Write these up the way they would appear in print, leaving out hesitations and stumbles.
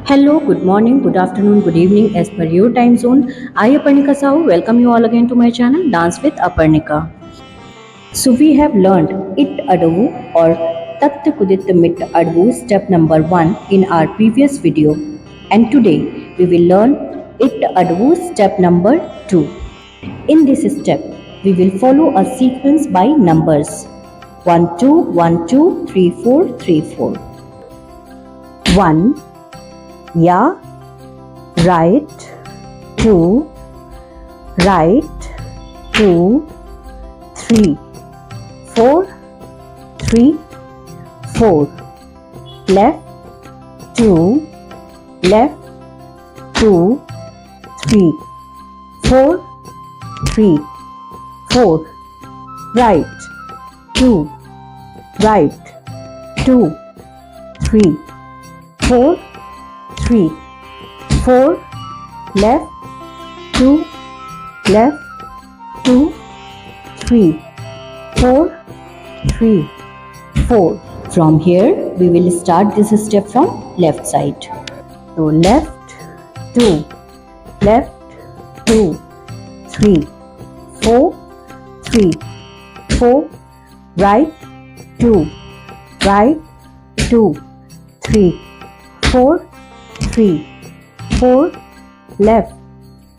Hello, good morning, good afternoon, good evening, as per your time zone. I, Aparnika Sahu, welcome you all again to my channel, Dance with Aparnika. So, we have learned Itta Adavu or Tatta Metta Adavu step number 1 in our previous video. And today, we will learn Itta Adavu step number 2. In this step, we will follow a sequence by numbers 1 2 1 2 3 4 3 4. 1. Yeah, right, 2, right, 2, 3, 4, 3, 4, left, 2, left, 2, 3, 4, 3, 4, right, 2, right, 2, 3, 4, 3, 4, left, 2, left, 2, 3, 4, 3, 4. From here, we will start this step from left side. So left, 2, left, 2, 3, 4, 3, 4, right, 2, right, 2, 3, 4, 3, 4, left,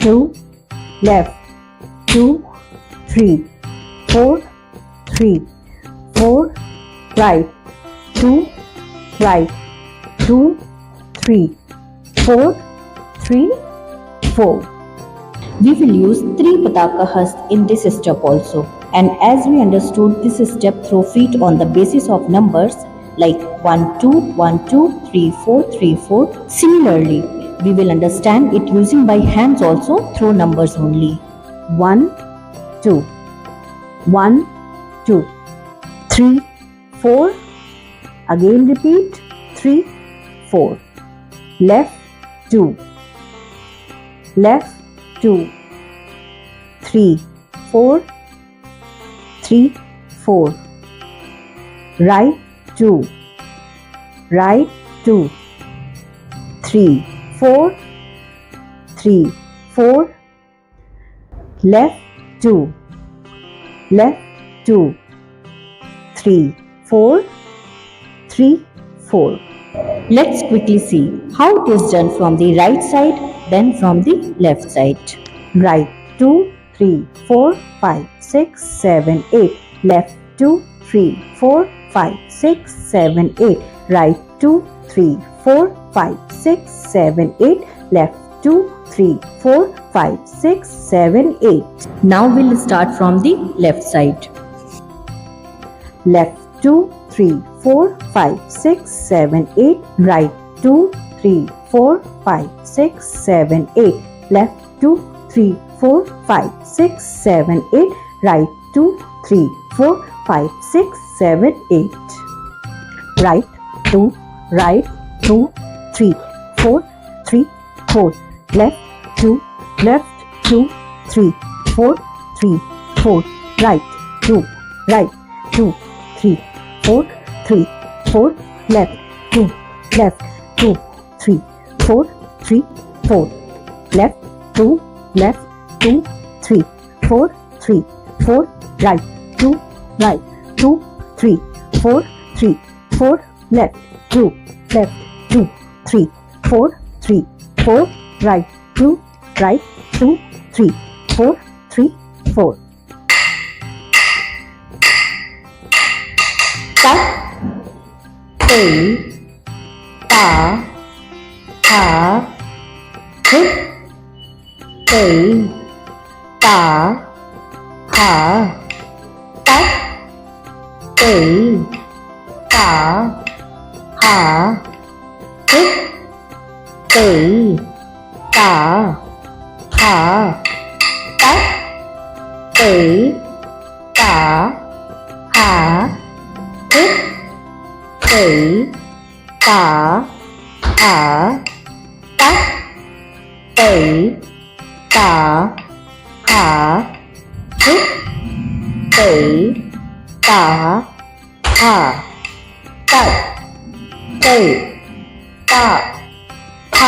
2, left, 2, 3, 4, 3, 4, right, 2, right, 2, 3, 4, 3, 4. We will use 3 pataka hast in this step also. And as we understood this step through feet on the basis of numbers, like 1 2 1 2 3 4 3 4. Similarly, we will understand it using by hands also through numbers only. 1 2 1 2 3 4. Again repeat 3 4. Left 2 left 2 3 4 3 4. Right 2 right 2 3 4 3 4. Left 2 left 2 3 4 3 4. Let's quickly see how it is done from the right side, then from the left side. Right 2 3 4 5 6 7 8. Left 2 3 4 5 6 7 8. Right 2 3 4 5 6 7 8. Left 2 3 4 5 6 7 8. Now we'll start from the left side. Left 2 3 4 5 6 7 8. Right 2 3 4 5 6 7 8. Left 2 3 4 5 6 7 8. Right 2 3 4 5 6 7 8. Right 2 right 2 3 4 3 4. Left 2 left 2 3 4 3 4. Right 2 right 2 3 4 3 4. Left 2 left 2 3 4 3 4. Left 2 left 2 3 4 3 4. Right 2 right 2 3 4 3 4. Left 2 left 2 3 4 3 4. Right 2 right 2 3 4 3 4. Tat Tai Ta Ha. Dhit Tai Ta Ha. Tat Tai Ta Ha. Dhit Tai Ta Ha. Tat Tai Ta Ha. Dhit Tai Ta Ha. Tat Tai Ta Ha. Dhit Tai Ta Ha. Tat Tai Ta Ha.